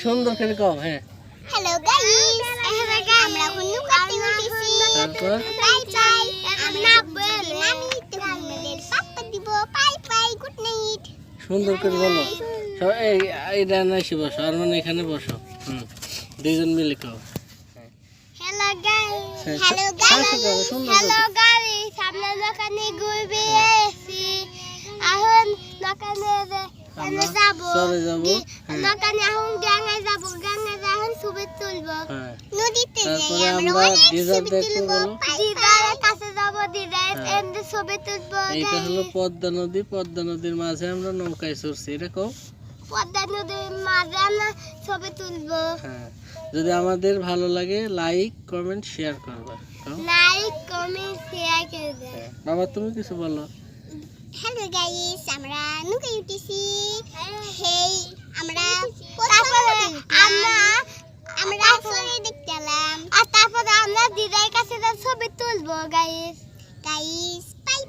সুন্দর করে কও। হ্যাঁ হ্যালো গাইস, আমরা এখন নৌকাতে উঠেছি। তারপর বাই বাই, আমরা নামি তো আমাদের পাপ্পা দিব। Bye bye, good night. সুন্দর করে বলো। এই ডানা এসে বসো, আর মানে এখানে বসো। দুইজন মিলে কও। হ্যালো গাইস, হ্যাঁ, হ্যালো সুন্দর গাইস, সুন্দর হ্যালো গাইস, আমরা দোকানে ঘুরবে এসেছি। এখন দোকানে আমরা যাব, চলে যাব। দোকানে এখন গাঙে যাব, গাঙে এখন ছবি তুলবো। হ্যাঁ নদীতে যাই, তারপরে আমরা আমরা অনেক ডিজার ছবি দেখতে তুলবো। বলো। দিদারের কাছে যাব, দিদার এন্ড ছবি তুলবো। এইটা হলো পদ্মা নদী, পদ্মা নদীর মাঝে আমরা নৌকায় চড়ছি, এটা কও। পদ্মা নদীর মাঝে আমরা ছবি তুলবো। হ্যাঁ, যদি আমাদের ভালো লাগে লাইক কমেন্ট শেয়ার করবা। কও। লাইক কমেন্ট শেয়ার করে দেন। হ্যাঁ, বাবা তুমি কিছু বলো। হ্যালো গাইস, আমরা নৌকায় উঠেছি। হেই, আমরা তারপরে আমরা ছবি দেখতে এলাম। আর তারপরে আমরা দিদার কাছে ছবি তুলবো গাইস। বাই